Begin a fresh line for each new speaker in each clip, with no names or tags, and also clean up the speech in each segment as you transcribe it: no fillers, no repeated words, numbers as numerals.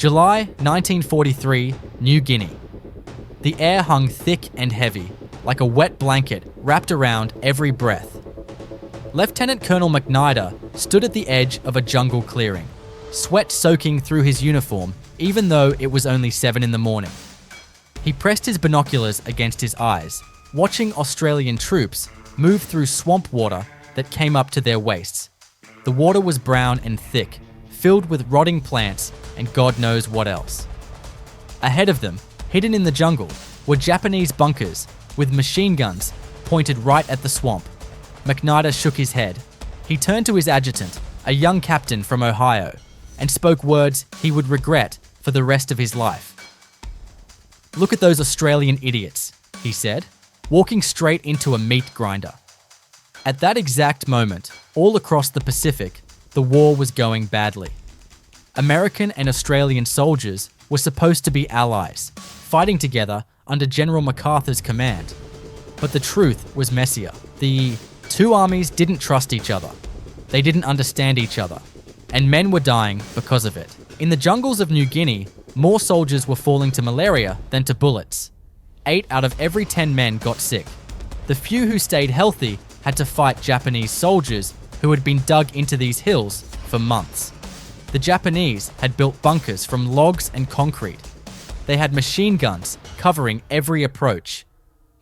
July 1943, New Guinea. The air hung thick and heavy, like a wet blanket wrapped around every breath. Lieutenant Colonel MacNider stood at the edge of a jungle clearing, sweat soaking through his uniform even though it was only 7 in the morning. He pressed his binoculars against his eyes, watching Australian troops move through swamp water that came up to their waists. The water was brown and thick, filled with rotting plants and God knows what else. Ahead of them, hidden in the jungle, were Japanese bunkers with machine guns pointed right at the swamp. MacNider shook his head. He turned to his adjutant, a young captain from Ohio, and spoke words he would regret for the rest of his life. "Look at those Australian idiots," he said, walking straight into a meat grinder. At that exact moment, all across the Pacific, the war was going badly. American and Australian soldiers were supposed to be allies, fighting together under General MacArthur's command. But the truth was messier. The two armies didn't trust each other. They didn't understand each other, and men were dying because of it. In the jungles of New Guinea, more soldiers were falling to malaria than to bullets. 8 out of every 10 men got sick. The few who stayed healthy had to fight Japanese soldiers who had been dug into these hills for months. The Japanese had built bunkers from logs and concrete. They had machine guns covering every approach.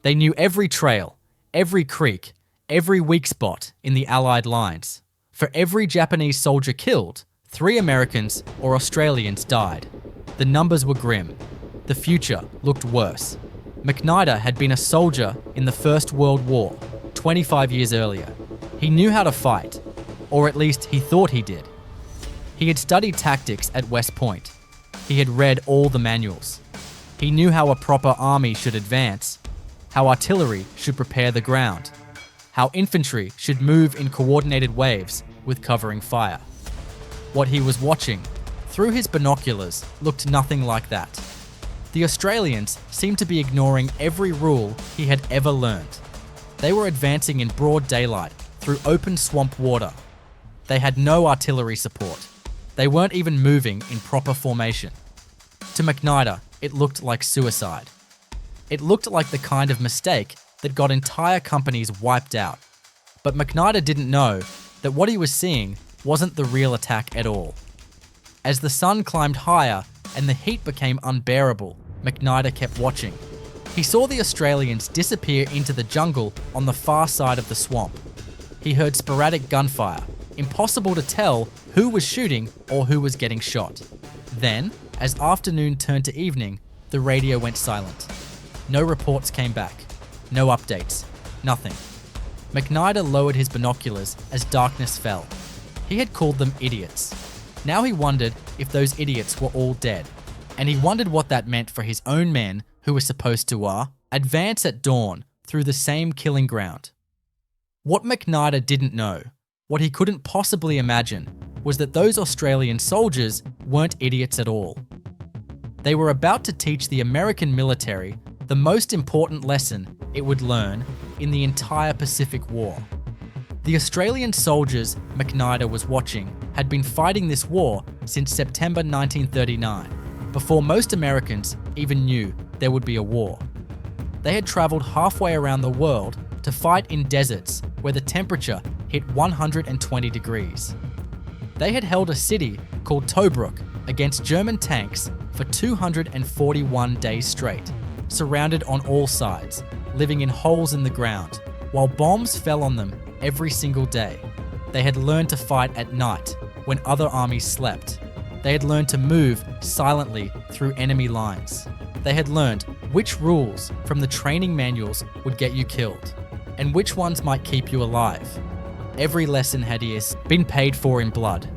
They knew every trail, every creek, every weak spot in the Allied lines. For every Japanese soldier killed, 3 Americans or Australians died. The numbers were grim. The future looked worse. MacNider had been a soldier in the First World War 25 years earlier. He knew how to fight, or at least he thought he did. He had studied tactics at West Point. He had read all the manuals. He knew how a proper army should advance, how artillery should prepare the ground, how infantry should move in coordinated waves with covering fire. What he was watching through his binoculars looked nothing like that. The Australians seemed to be ignoring every rule he had ever learned. They were advancing in broad daylight through open swamp water. They had no artillery support. They weren't even moving in proper formation. To MacNider, it looked like suicide. It looked like the kind of mistake that got entire companies wiped out. But MacNider didn't know that what he was seeing wasn't the real attack at all. As the sun climbed higher and the heat became unbearable, MacNider kept watching. He saw the Australians disappear into the jungle on the far side of the swamp. He heard sporadic gunfire, impossible to tell who was shooting or who was getting shot. Then, as afternoon turned to evening, the radio went silent. No reports came back. No updates. Nothing. MacNider lowered his binoculars as darkness fell. He had called them idiots. Now he wondered if those idiots were all dead. And he wondered what that meant for his own men who were supposed to advance at dawn through the same killing ground. What MacNider didn't know, what he couldn't possibly imagine, was that those Australian soldiers weren't idiots at all. They were about to teach the American military the most important lesson it would learn in the entire Pacific War. The Australian soldiers MacNider was watching had been fighting this war since September 1939, before most Americans even knew there would be a war. They had travelled halfway around the world to fight in deserts where the temperature hit 120 degrees. They had held a city called Tobruk against German tanks for 241 days straight, surrounded on all sides, living in holes in the ground, while bombs fell on them every single day. They had learned to fight at night when other armies slept. They had learned to move silently through enemy lines. They had learned which rules from the training manuals would get you killed, and which ones might keep you alive. Every lesson had been paid for in blood.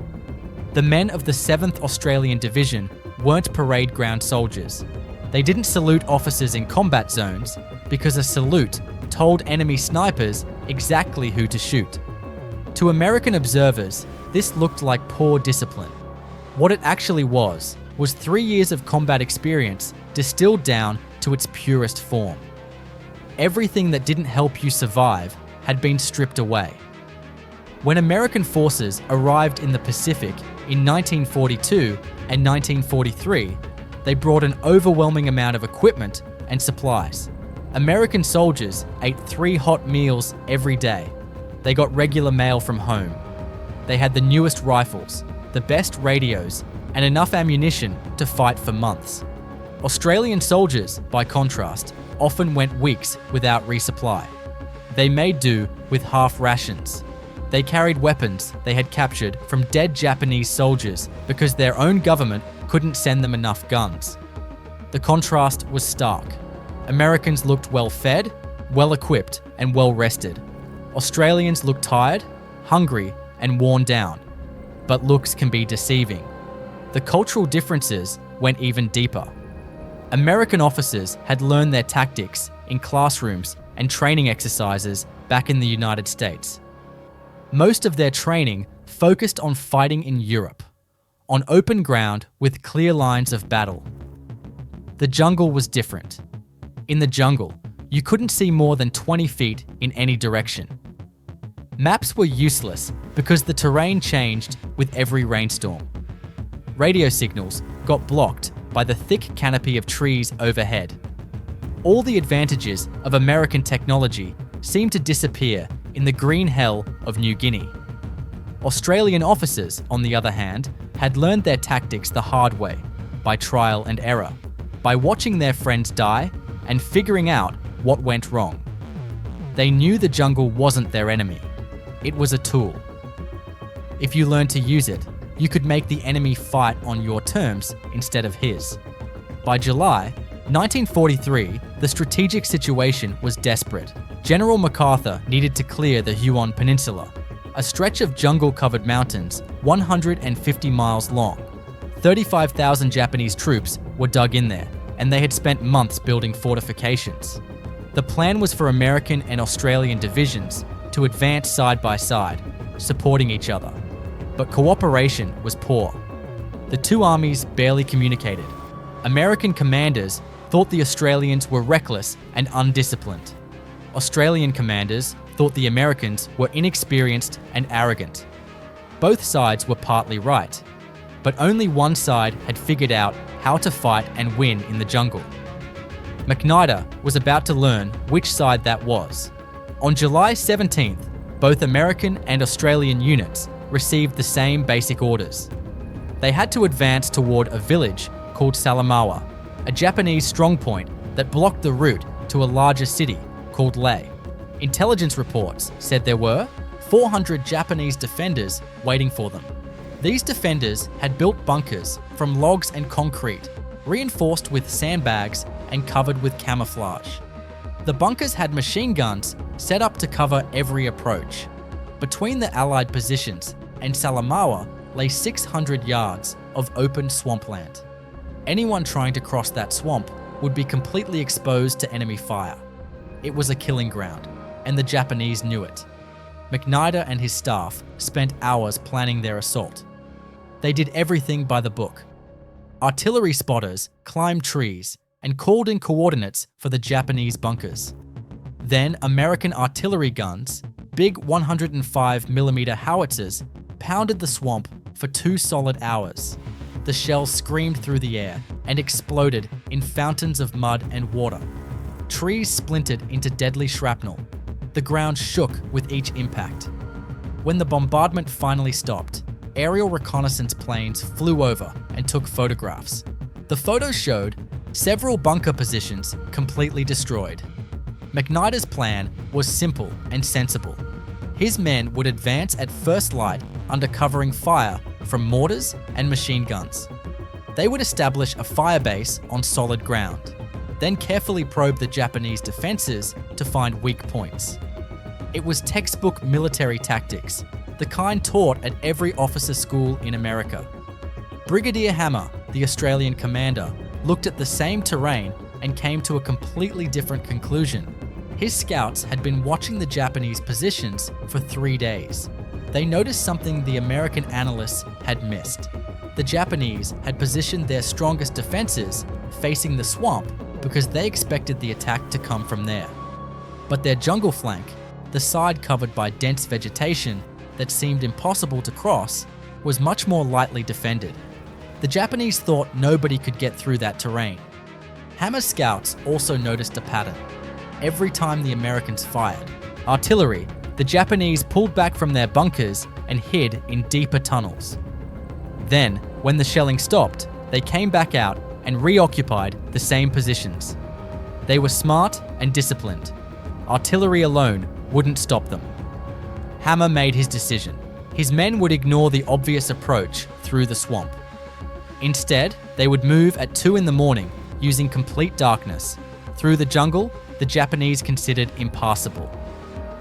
The men of the 7th Australian Division weren't parade ground soldiers. They didn't salute officers in combat zones because a salute told enemy snipers exactly who to shoot. To American observers, this looked like poor discipline. What it actually was 3 years of combat experience distilled down to its purest form. Everything that didn't help you survive had been stripped away. When American forces arrived in the Pacific In 1942 and 1943, they brought an overwhelming amount of equipment and supplies. American soldiers ate 3 hot meals every day. They got regular mail from home. They had the newest rifles, the best radios, and enough ammunition to fight for months. Australian soldiers, by contrast, often went weeks without resupply. They made do with half rations. They carried weapons they had captured from dead Japanese soldiers because their own government couldn't send them enough guns. The contrast was stark. Americans looked well-fed, well-equipped, and well-rested. Australians looked tired, hungry, and worn down. But looks can be deceiving. The cultural differences went even deeper. American officers had learned their tactics in classrooms and training exercises back in the United States. Most of their training focused on fighting in Europe, on open ground with clear lines of battle. The jungle was different. In the jungle, you couldn't see more than 20 feet in any direction. Maps were useless because the terrain changed with every rainstorm. Radio signals got blocked by the thick canopy of trees overhead. All the advantages of American technology seemed to disappear in the green hell of New Guinea. Australian officers, on the other hand, had learned their tactics the hard way, by trial and error, by watching their friends die and figuring out what went wrong. They knew the jungle wasn't their enemy. It was a tool. If you learned to use it, you could make the enemy fight on your terms instead of his. By July 1943, the strategic situation was desperate. General MacArthur needed to clear the Huon Peninsula, a stretch of jungle-covered mountains 150 miles long. 35,000 Japanese troops were dug in there, and they had spent months building fortifications. The plan was for American and Australian divisions to advance side by side, supporting each other. But cooperation was poor. The two armies barely communicated. American commanders thought the Australians were reckless and undisciplined. Australian commanders thought the Americans were inexperienced and arrogant. Both sides were partly right, but only one side had figured out how to fight and win in the jungle. MacNider was about to learn which side that was. On July 17th, both American and Australian units received the same basic orders. They had to advance toward a village called Salamaua, a Japanese strongpoint that blocked the route to a larger city called Lae. Intelligence reports said there were 400 Japanese defenders waiting for them. These defenders had built bunkers from logs and concrete, reinforced with sandbags and covered with camouflage. The bunkers had machine guns set up to cover every approach. Between the Allied positions and Salamaua lay 600 yards of open swampland. Anyone trying to cross that swamp would be completely exposed to enemy fire. It was a killing ground, and the Japanese knew it. MacNider and his staff spent hours planning their assault. They did everything by the book. Artillery spotters climbed trees and called in coordinates for the Japanese bunkers. Then American artillery guns, big 105mm howitzers, pounded the swamp for 2 solid hours. The shells screamed through the air and exploded in fountains of mud and water. Trees splintered into deadly shrapnel. The ground shook with each impact. When the bombardment finally stopped, aerial reconnaissance planes flew over and took photographs. The photos showed several bunker positions completely destroyed. MacNider's plan was simple and sensible. His men would advance at first light under covering fire from mortars and machine guns. They would establish a fire base on solid ground, then carefully probe the Japanese defenses to find weak points. It was textbook military tactics, the kind taught at every officer school in America. Brigadier Hammer, the Australian commander, looked at the same terrain and came to a completely different conclusion. His scouts had been watching the Japanese positions for 3 days. They noticed something the American analysts had missed. The Japanese had positioned their strongest defenses facing the swamp because they expected the attack to come from there. But their jungle flank, the side covered by dense vegetation that seemed impossible to cross, was much more lightly defended. The Japanese thought nobody could get through that terrain. Hammer's scouts also noticed a pattern. Every time the Americans fired artillery, the Japanese pulled back from their bunkers and hid in deeper tunnels. Then, when the shelling stopped, they came back out and reoccupied the same positions. They were smart and disciplined. Artillery alone wouldn't stop them. Hammer made his decision. His men would ignore the obvious approach through the swamp. Instead, they would move at 2 a.m. using complete darkness, through the jungle the Japanese considered impassable.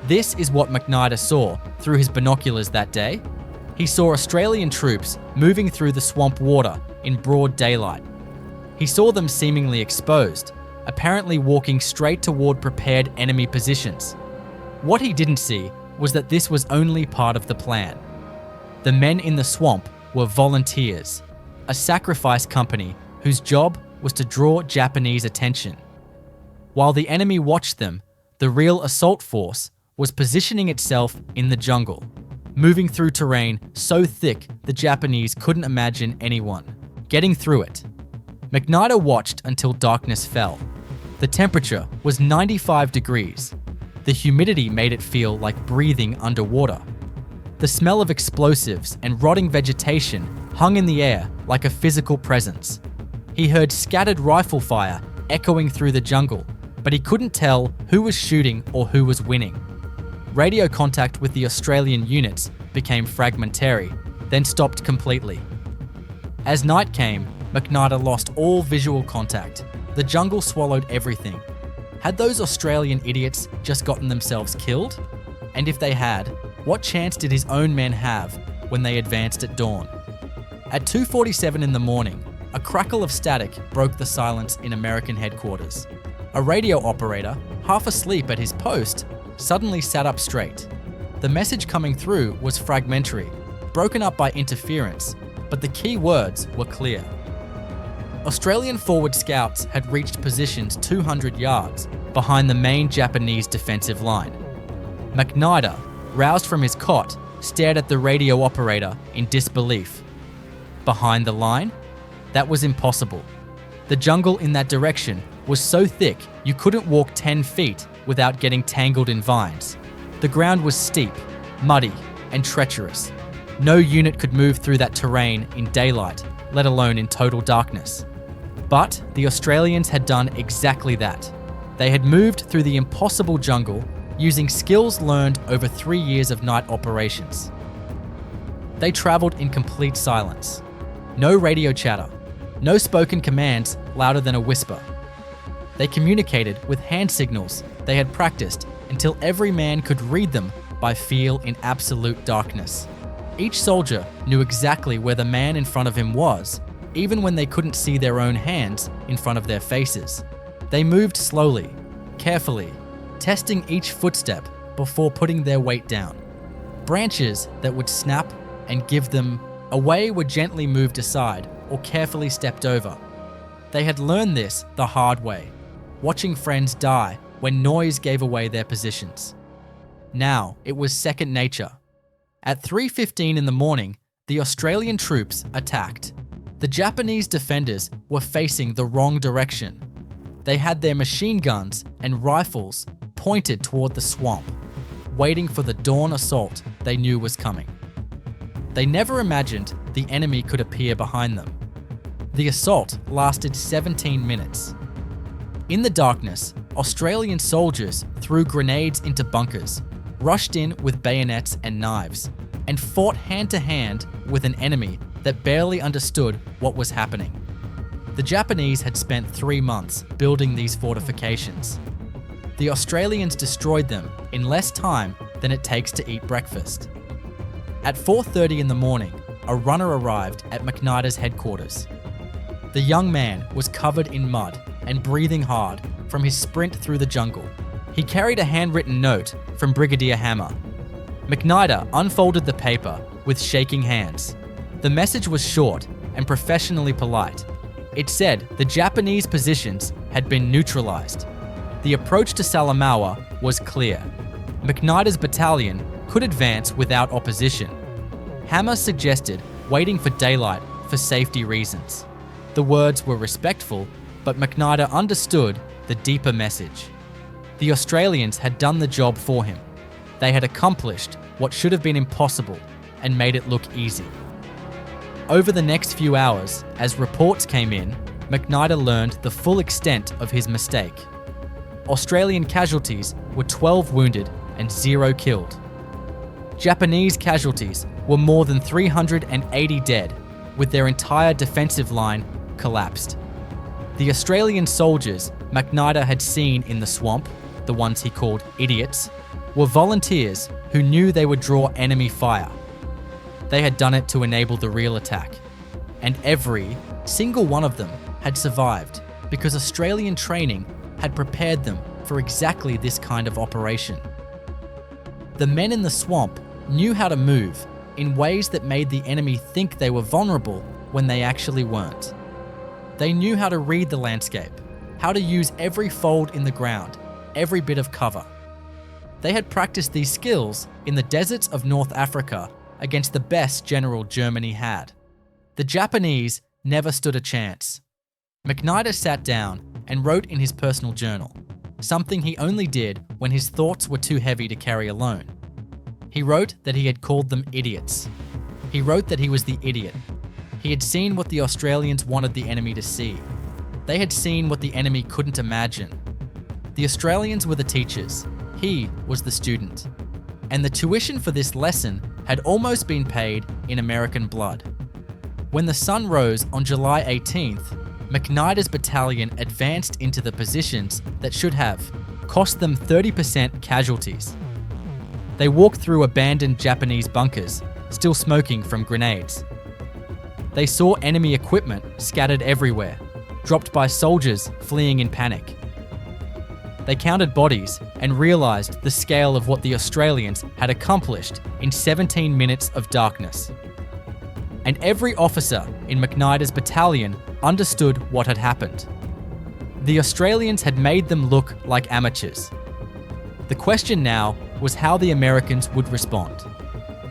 This is what MacNider saw through his binoculars that day. He saw Australian troops moving through the swamp water in broad daylight. He saw them seemingly exposed, apparently walking straight toward prepared enemy positions. What he didn't see was that this was only part of the plan. The men in the swamp were volunteers, a sacrifice company whose job was to draw Japanese attention. While the enemy watched them, the real assault force was positioning itself in the jungle, moving through terrain so thick the Japanese couldn't imagine anyone getting through it. MacNider watched until darkness fell. The temperature was 95 degrees. The humidity made it feel like breathing underwater. The smell of explosives and rotting vegetation hung in the air like a physical presence. He heard scattered rifle fire echoing through the jungle, but he couldn't tell who was shooting or who was winning. Radio contact with the Australian units became fragmentary, then stopped completely. As night came, MacNider lost all visual contact. The jungle swallowed everything. Had those Australian idiots just gotten themselves killed? And if they had, what chance did his own men have when they advanced at dawn? At 2:47 a.m, a crackle of static broke the silence in American headquarters. A radio operator, half asleep at his post, suddenly sat up straight. The message coming through was fragmentary, broken up by interference, but the key words were clear. Australian forward scouts had reached positions 200 yards behind the main Japanese defensive line. MacNider, roused from his cot, stared at the radio operator in disbelief. Behind the line? That was impossible. The jungle in that direction was so thick you couldn't walk 10 feet without getting tangled in vines. The ground was steep, muddy, and treacherous. No unit could move through that terrain in daylight, let alone in total darkness. But the Australians had done exactly that. They had moved through the impossible jungle using skills learned over 3 years of night operations. They travelled in complete silence. No radio chatter, no spoken commands louder than a whisper. They communicated with hand signals they had practiced until every man could read them by feel in absolute darkness. Each soldier knew exactly where the man in front of him was, even when they couldn't see their own hands in front of their faces. They moved slowly, carefully, testing each footstep before putting their weight down. Branches that would snap and give them away were gently moved aside or carefully stepped over. They had learned this the hard way, watching friends die when noise gave away their positions. Now it was second nature. At 3:15 in the morning, the Australian troops attacked. The Japanese defenders were facing the wrong direction. They had their machine guns and rifles pointed toward the swamp, waiting for the dawn assault they knew was coming. They never imagined the enemy could appear behind them. The assault lasted 17 minutes. In the darkness, Australian soldiers threw grenades into bunkers, rushed in with bayonets and knives, and fought hand-to-hand with an enemy that barely understood what was happening. The Japanese had spent 3 months building these fortifications. The Australians destroyed them in less time than it takes to eat breakfast. At 4:30 in the morning, a runner arrived at MacNider's headquarters. The young man was covered in mud and breathing hard from his sprint through the jungle. He carried a handwritten note from Brigadier Hammer. MacNider unfolded the paper with shaking hands. The message was short and professionally polite. It said the Japanese positions had been neutralized. The approach to Salamaua was clear. MacNider's battalion could advance without opposition. Hammer suggested waiting for daylight for safety reasons. The words were respectful, but MacNider understood the deeper message. The Australians had done the job for him. They had accomplished what should have been impossible and made it look easy. Over the next few hours, as reports came in, MacNider learned the full extent of his mistake. Australian casualties were 12 wounded and 0 killed. Japanese casualties were more than 380 dead, with their entire defensive line collapsed. The Australian soldiers MacNider had seen in the swamp, the ones he called idiots, were volunteers who knew they would draw enemy fire. They had done it to enable the real attack, and every single one of them had survived because Australian training had prepared them for exactly this kind of operation. The men in the swamp knew how to move in ways that made the enemy think they were vulnerable when they actually weren't. They knew how to read the landscape, how to use every fold in the ground, every bit of cover. They had practiced these skills in the deserts of North Africa against the best general Germany had. The Japanese never stood a chance. MacNider sat down and wrote in his personal journal, something he only did when his thoughts were too heavy to carry alone. He wrote that he had called them idiots. He wrote that he was the idiot. He had seen what the Australians wanted the enemy to see. They had seen what the enemy couldn't imagine. The Australians were the teachers. He was the student. And the tuition for this lesson had almost been paid in American blood. When the sun rose on July 18th, MacNider's battalion advanced into the positions that should have cost them 30% casualties. They walked through abandoned Japanese bunkers, still smoking from grenades. They saw enemy equipment scattered everywhere, dropped by soldiers fleeing in panic. They counted bodies and realized the scale of what the Australians had accomplished in 17 minutes of darkness. And every officer in MacNider's battalion understood what had happened. The Australians had made them look like amateurs. The question now was how the Americans would respond.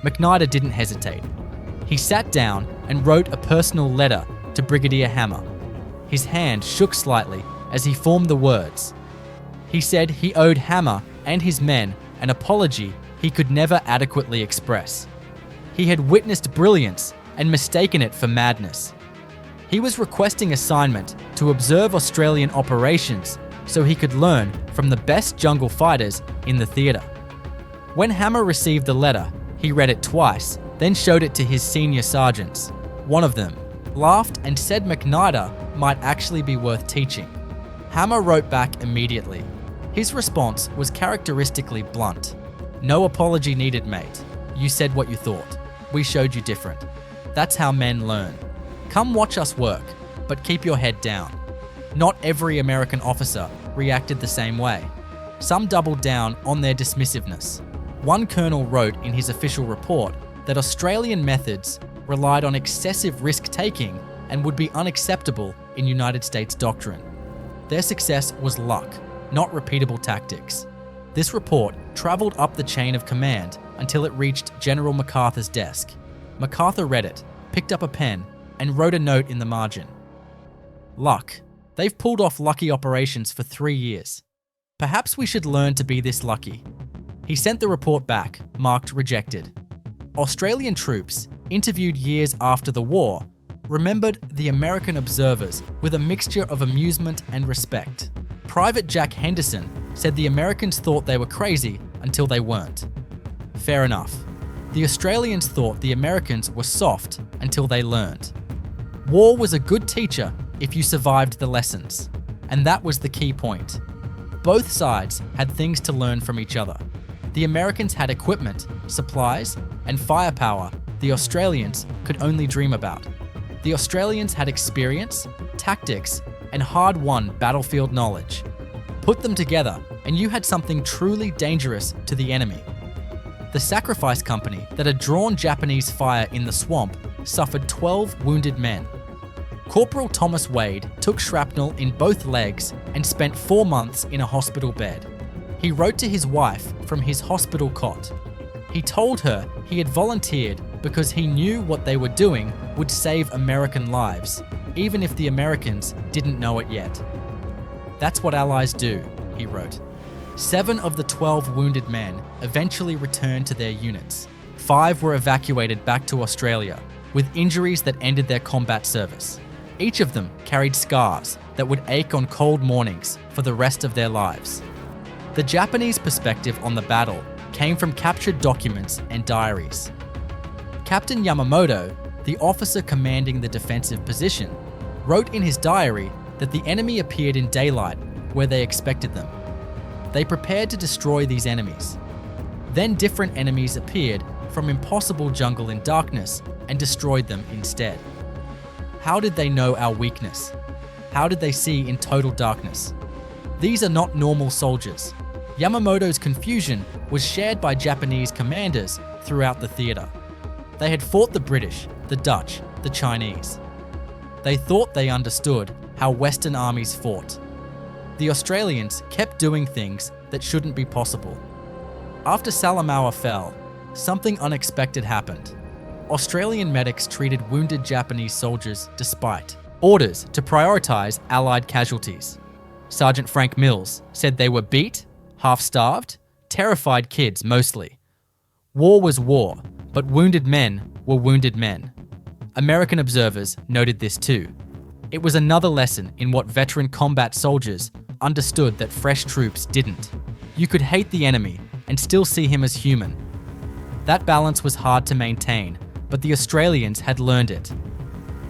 MacNider didn't hesitate. He sat down and wrote a personal letter to Brigadier Hammer. His hand shook slightly as he formed the words. He said he owed Hammer and his men an apology he could never adequately express. He had witnessed brilliance and mistaken it for madness. He was requesting assignment to observe Australian operations so he could learn from the best jungle fighters in the theatre. When Hammer received the letter, he read it twice, then showed it to his senior sergeants. One of them laughed and said MacNider might actually be worth teaching. Hammer wrote back immediately. His response was characteristically blunt. "No apology needed, mate. You said what you thought. We showed you different. That's how men learn. Come watch us work, but keep your head down." Not every American officer reacted the same way. Some doubled down on their dismissiveness. One colonel wrote in his official report that Australian methods relied on excessive risk-taking and would be unacceptable in United States doctrine. Their success was luck, not repeatable tactics. This report travelled up the chain of command until it reached General MacArthur's desk. MacArthur read it, picked up a pen, and wrote a note in the margin. "Luck. They've pulled off lucky operations for 3 years. Perhaps we should learn to be this lucky." He sent the report back, marked rejected. Australian troops, interviewed years after the war, remembered the American observers with a mixture of amusement and respect. Private Jack Henderson said the Americans thought they were crazy until they weren't. Fair enough. The Australians thought the Americans were soft until they learned. War was a good teacher if you survived the lessons, and that was the key point. Both sides had things to learn from each other. The Americans had equipment, supplies, and firepower the Australians could only dream about. The Australians had experience, tactics, and hard-won battlefield knowledge. Put them together, and you had something truly dangerous to the enemy. The Sacrifice Company that had drawn Japanese fire in the swamp suffered 12 wounded men. Corporal Thomas Wade took shrapnel in both legs and spent 4 months in a hospital bed. He wrote to his wife from his hospital cot. He told her he had volunteered because he knew what they were doing would save American lives, even if the Americans didn't know it yet. "That's what Allies do," he wrote. 7 of the 12 wounded men eventually returned to their units. 5 were evacuated back to Australia with injuries that ended their combat service. Each of them carried scars that would ache on cold mornings for the rest of their lives. The Japanese perspective on the battle came from captured documents and diaries. Captain Yamamoto, the officer commanding the defensive position, wrote in his diary that the enemy appeared in daylight where they expected them. They prepared to destroy these enemies. Then different enemies appeared from impossible jungle in darkness and destroyed them instead. How did they know our weakness? How did they see in total darkness? These are not normal soldiers. Yamamoto's confusion was shared by Japanese commanders throughout the theater. They had fought the British, the Dutch, the Chinese. They thought they understood how Western armies fought. The Australians kept doing things that shouldn't be possible. After Salamaua fell, something unexpected happened. Australian medics treated wounded Japanese soldiers despite orders to prioritize Allied casualties. Sergeant Frank Mills said they were beat, half-starved, terrified kids mostly. War was war, but wounded men were wounded men. American observers noted this too. It was another lesson in what veteran combat soldiers understood that fresh troops didn't. You could hate the enemy and still see him as human. That balance was hard to maintain, but the Australians had learned it.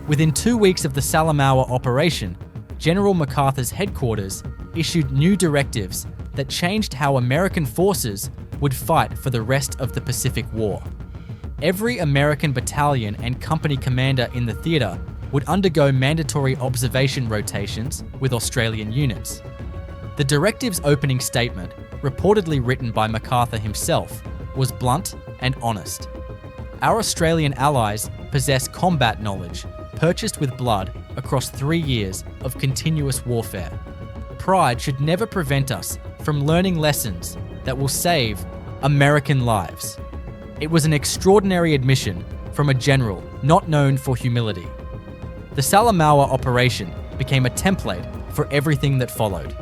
Within 2 weeks of the Salamaua operation, General MacArthur's headquarters issued new directives that changed how American forces would fight for the rest of the Pacific War. Every American battalion and company commander in the theater would undergo mandatory observation rotations with Australian units. The directive's opening statement, reportedly written by MacArthur himself, was blunt and honest. Our Australian allies possess combat knowledge purchased with blood across 3 years of continuous warfare. Pride should never prevent us from learning lessons that will save American lives. It was an extraordinary admission from a general not known for humility. The Salamaua operation became a template for everything that followed.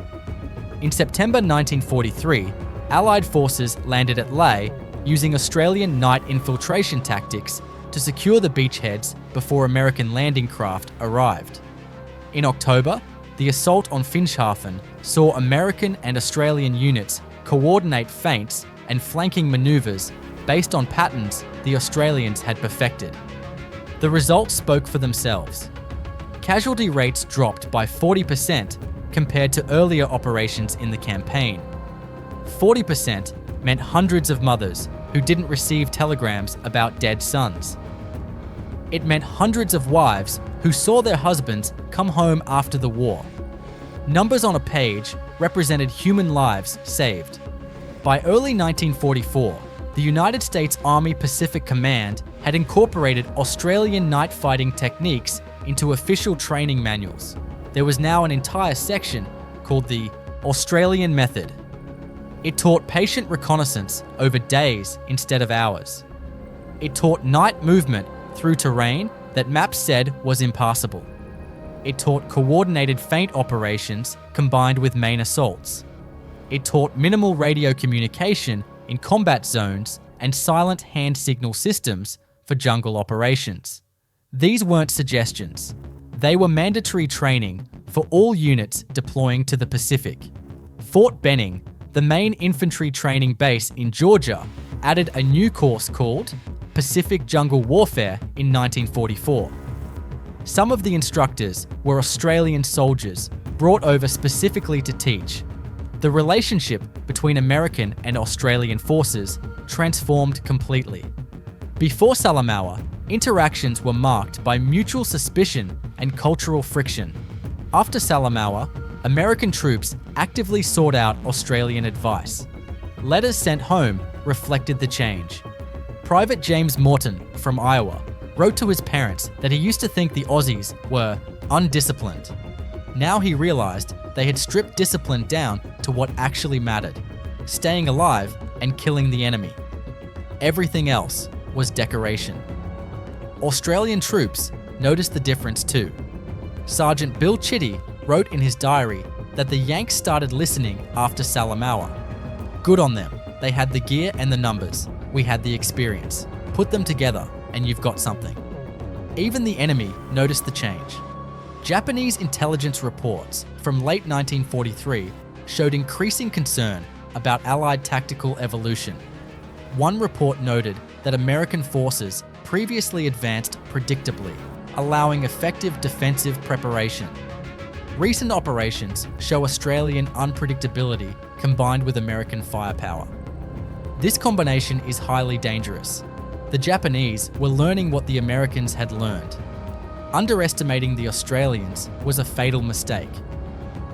In September 1943, Allied forces landed at Lae using Australian night infiltration tactics to secure the beachheads before American landing craft arrived. In October, the assault on Finschhafen saw American and Australian units coordinate feints and flanking maneuvers based on patterns the Australians had perfected. The results spoke for themselves. Casualty rates dropped by 40% compared to earlier operations in the campaign. 40% meant hundreds of mothers who didn't receive telegrams about dead sons. It meant hundreds of wives who saw their husbands come home after the war. Numbers on a page represented human lives saved. By early 1944, the United States Army Pacific Command had incorporated Australian night fighting techniques into official training manuals. There was now an entire section called the Australian Method. It taught patient reconnaissance over days instead of hours. It taught night movement through terrain that maps said was impassable. It taught coordinated feint operations combined with main assaults. It taught minimal radio communication in combat zones and silent hand signal systems for jungle operations. These weren't suggestions. They were mandatory training for all units deploying to the Pacific. Fort Benning, the main infantry training base in Georgia, added a new course called Pacific Jungle Warfare in 1944. Some of the instructors were Australian soldiers brought over specifically to teach. The relationship between American and Australian forces transformed completely. Before Salamaua, interactions were marked by mutual suspicion and cultural friction. After Salamaua, American troops actively sought out Australian advice. Letters sent home reflected the change. Private James Morton from Iowa wrote to his parents that he used to think the Aussies were undisciplined. Now he realized they had stripped discipline down to what actually mattered: staying alive and killing the enemy. Everything else was decoration. Australian troops noticed the difference too. Sergeant Bill Chitty wrote in his diary that the Yanks started listening after Salamaua. Good on them. They had the gear and the numbers. We had the experience. Put them together and you've got something. Even the enemy noticed the change. Japanese intelligence reports from late 1943 showed increasing concern about Allied tactical evolution. One report noted that American forces previously advanced predictably, allowing effective defensive preparation. Recent operations show Australian unpredictability combined with American firepower. This combination is highly dangerous. The Japanese were learning what the Americans had learned. Underestimating the Australians was a fatal mistake.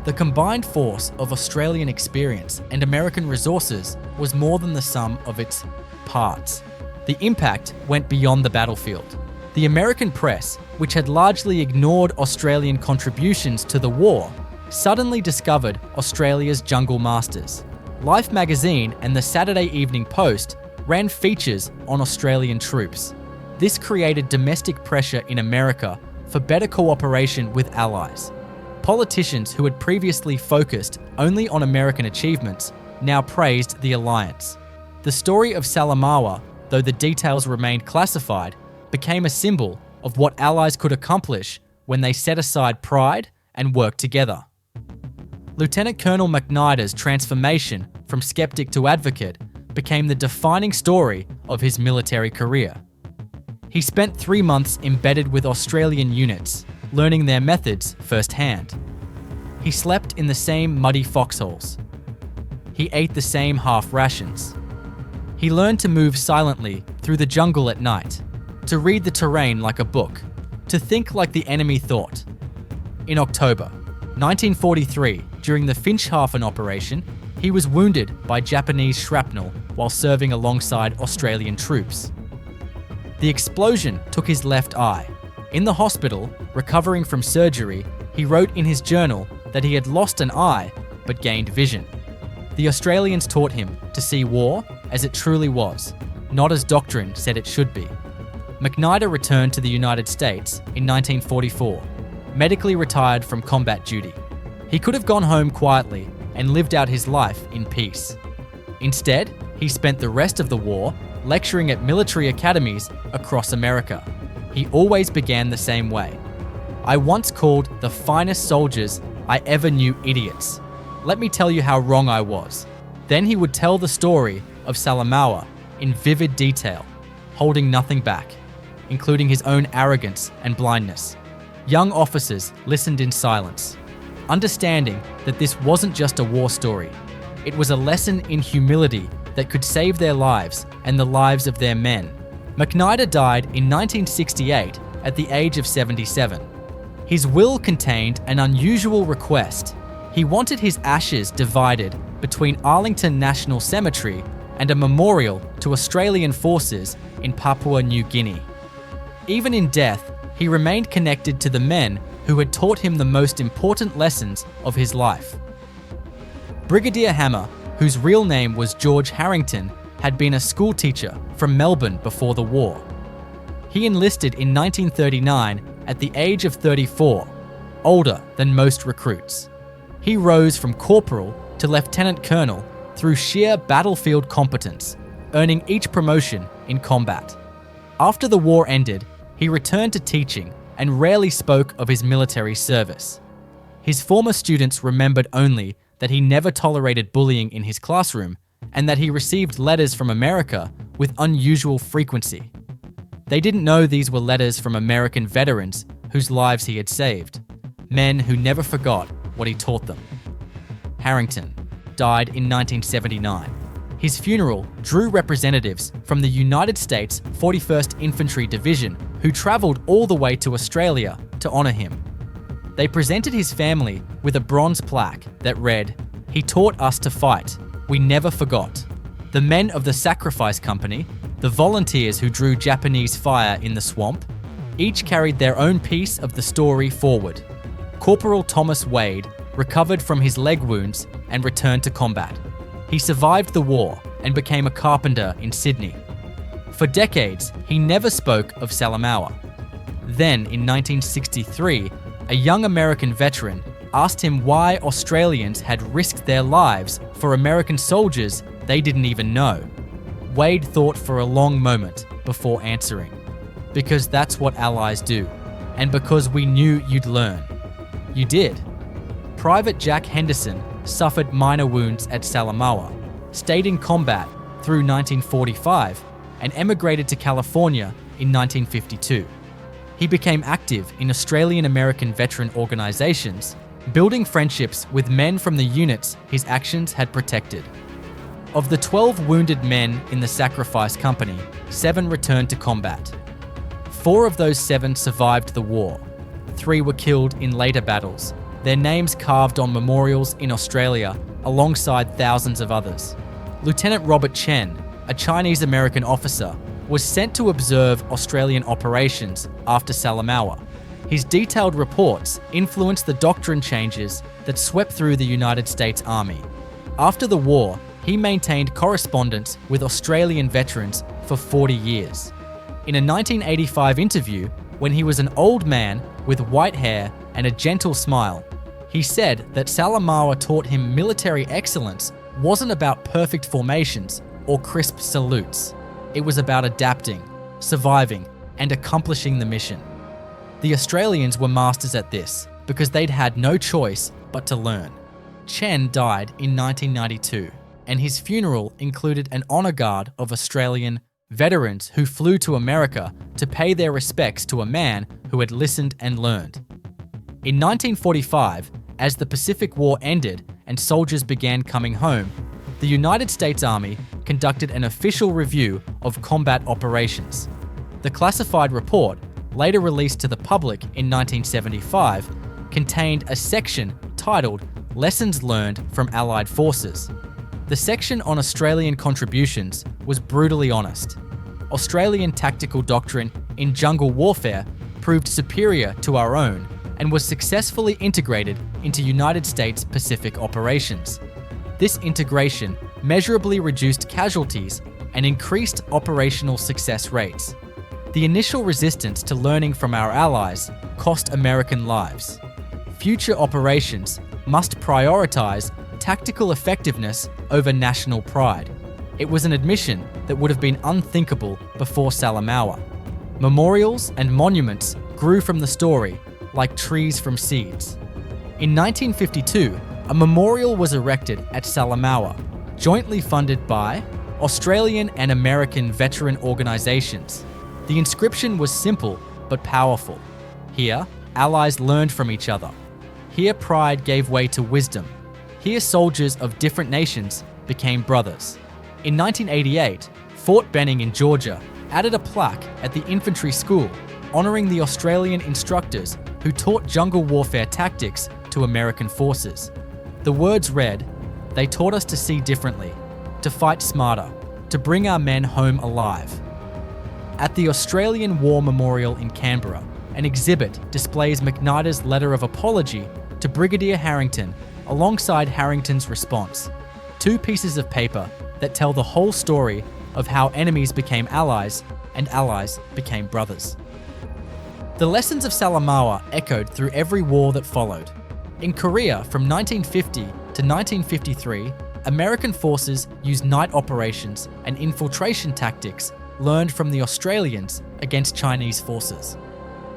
The combined force of Australian experience and American resources was more than the sum of its parts. The impact went beyond the battlefield. The American press, which had largely ignored Australian contributions to the war, suddenly discovered Australia's jungle masters. Life magazine and the Saturday Evening Post ran features on Australian troops. This created domestic pressure in America for better cooperation with allies. Politicians who had previously focused only on American achievements now praised the alliance. The story of Salamaua, though the details remained classified, became a symbol of what allies could accomplish when they set aside pride and worked together. Lieutenant Colonel MacNider's transformation from skeptic to advocate became the defining story of his military career. He spent 3 months embedded with Australian units, learning their methods firsthand. He slept in the same muddy foxholes. He ate the same half rations. He learned to move silently through the jungle at night, to read the terrain like a book, to think like the enemy thought. In October 1943, during the Finschhafen operation, he was wounded by Japanese shrapnel while serving alongside Australian troops. The explosion took his left eye. In the hospital, recovering from surgery, he wrote in his journal that he had lost an eye but gained vision. The Australians taught him to see war as it truly was, not as doctrine said it should be. MacNider returned to the United States in 1944, medically retired from combat duty. He could have gone home quietly and lived out his life in peace. Instead, he spent the rest of the war lecturing at military academies across America. He always began the same way. I once called the finest soldiers I ever knew idiots. Let me tell you how wrong I was. Then he would tell the story of Salamaua in vivid detail, holding nothing back, including his own arrogance and blindness. Young officers listened in silence, understanding that this wasn't just a war story. It was a lesson in humility that could save their lives and the lives of their men. MacNider died in 1968 at the age of 77. His will contained an unusual request. He wanted his ashes divided between Arlington National Cemetery and a memorial to Australian forces in Papua New Guinea. Even in death, he remained connected to the men who had taught him the most important lessons of his life. Brigadier Hammer, whose real name was George Harrington, had been a school teacher from Melbourne before the war. He enlisted in 1939 at the age of 34, older than most recruits. He rose from corporal to lieutenant colonel through sheer battlefield competence, earning each promotion in combat. After the war ended, he returned to teaching and rarely spoke of his military service. His former students remembered only that he never tolerated bullying in his classroom and that he received letters from America with unusual frequency. They didn't know these were letters from American veterans whose lives he had saved, men who never forgot what he taught them. Harrington died in 1979. His funeral drew representatives from the United States 41st Infantry Division who traveled all the way to Australia to honor him. They presented his family with a bronze plaque that read, "He taught us to fight. We never forgot." The men of the Sacrifice Company, the volunteers who drew Japanese fire in the swamp, each carried their own piece of the story forward. Corporal Thomas Wade recovered from his leg wounds and returned to combat. He survived the war and became a carpenter in Sydney. For decades, he never spoke of Salamaua. Then, in 1963, a young American veteran asked him why Australians had risked their lives for American soldiers they didn't even know. Wade thought for a long moment before answering. Because that's what allies do, and because we knew you'd learn. You did. Private Jack Henderson suffered minor wounds at Salamaua, stayed in combat through 1945, and emigrated to California in 1952. He became active in Australian-American veteran organizations, building friendships with men from the units his actions had protected. Of the 12 wounded men in the sacrifice company, 7 returned to combat. 4 of those 7 survived the war. 3 were killed in later battles, their names carved on memorials in Australia alongside thousands of others. Lieutenant Robert Chen, a Chinese-American officer, was sent to observe Australian operations after Salamaua. His detailed reports influenced the doctrine changes that swept through the United States Army. After the war, he maintained correspondence with Australian veterans for 40 years. In a 1985 interview, when he was an old man with white hair and a gentle smile, he said that Salamaua taught him military excellence wasn't about perfect formations or crisp salutes. It was about adapting, surviving, and accomplishing the mission. The Australians were masters at this because they'd had no choice but to learn. Chen died in 1992, and his funeral included an honour guard of Australian veterans who flew to America to pay their respects to a man who had listened and learned. In 1945, as the Pacific War ended and soldiers began coming home, the United States Army conducted an official review of combat operations. The classified report, later released to the public in 1975, contained a section titled Lessons Learned from Allied Forces. The section on Australian contributions was brutally honest. Australian tactical doctrine in jungle warfare proved superior to our own and was successfully integrated into United States Pacific operations. This integration measurably reduced casualties and increased operational success rates. The initial resistance to learning from our allies cost American lives. Future operations must prioritize tactical effectiveness over national pride. It was an admission that would have been unthinkable before Salamaua. Memorials and monuments grew from the story like trees from seeds. In 1952, a memorial was erected at Salamaua, jointly funded by Australian and American veteran organizations. The inscription was simple but powerful. Here, allies learned from each other. Here, pride gave way to wisdom. Here, soldiers of different nations became brothers. In 1988, Fort Benning in Georgia added a plaque at the infantry school honoring the Australian instructors who taught jungle warfare tactics to American forces. The words read, "They taught us to see differently, to fight smarter, to bring our men home alive." At the Australian War Memorial in Canberra, an exhibit displays MacNider's letter of apology to Brigadier Harrington alongside Harrington's response. 2 pieces of paper that tell the whole story of how enemies became allies and allies became brothers. The lessons of Salamaua echoed through every war that followed. In Korea from 1950 to 1953, American forces used night operations and infiltration tactics learned from the Australians against Chinese forces.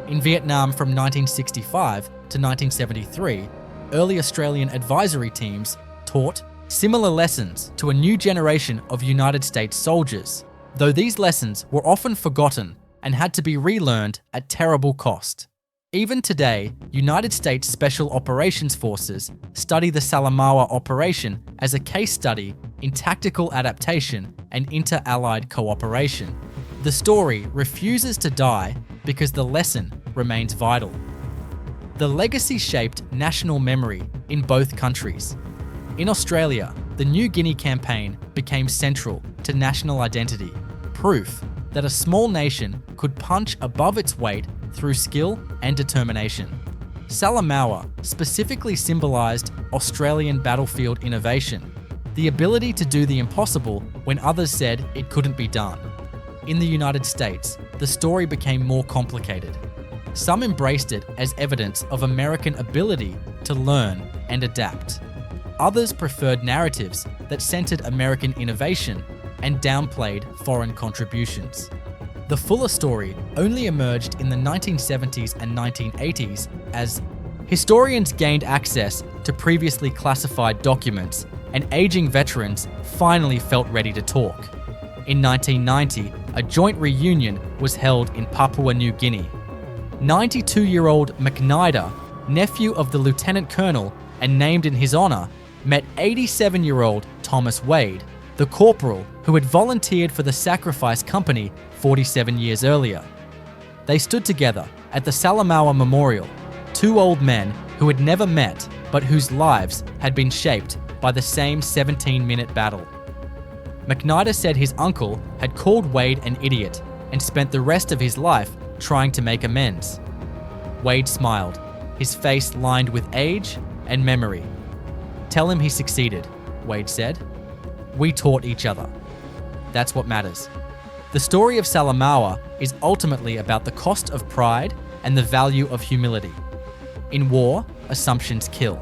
In Vietnam from 1965 to 1973, early Australian advisory teams taught similar lessons to a new generation of United States soldiers, though these lessons were often forgotten and had to be relearned at terrible cost. Even today, United States Special Operations Forces study the Salamaua operation as a case study in tactical adaptation and inter-allied cooperation. The story refuses to die because the lesson remains vital. The legacy shaped national memory in both countries. In Australia, the New Guinea campaign became central to national identity, proof that a small nation could punch above its weight through skill and determination. Salamaua specifically symbolised Australian battlefield innovation, the ability to do the impossible when others said it couldn't be done. in the United States, the story became more complicated. Some embraced it as evidence of American ability to learn and adapt. Others preferred narratives that centered American innovation and downplayed foreign contributions. The fuller story only emerged in the 1970s and 1980s as historians gained access to previously classified documents, and aging veterans finally felt ready to talk. In 1990, a joint reunion was held in Papua New Guinea. 92-year-old MacNider, nephew of the lieutenant colonel and named in his honor, met 87-year-old Thomas Wade, the corporal who had volunteered for the Sacrifice Company 47 years earlier. They stood together at the Salamaua Memorial, two old men who had never met but whose lives had been shaped by the same 17-minute battle. MacNider said his uncle had called Wade an idiot and spent the rest of his life trying to make amends. Wade smiled, his face lined with age and memory. "Tell him he succeeded," Wade said. "We taught each other. That's what matters." The story of Salamaua is ultimately about the cost of pride and the value of humility. In war, assumptions kill.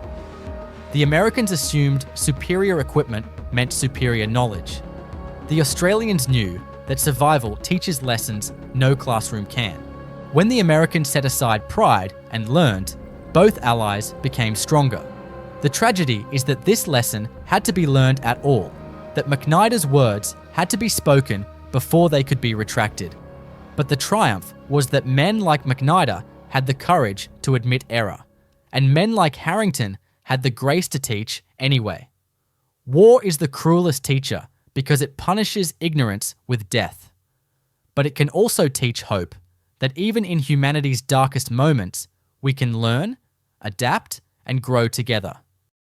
The Americans assumed superior equipment meant superior knowledge. The Australians knew that survival teaches lessons no classroom can. When the Americans set aside pride and learned, both allies became stronger. The tragedy is that this lesson had to be learned at all, that MacNider's words had to be spoken before they could be retracted. But the triumph was that men like MacNider had the courage to admit error, and men like Harrington had the grace to teach anyway. War is the cruelest teacher because it punishes ignorance with death. But it can also teach hope, that even in humanity's darkest moments, we can learn, adapt, and grow together.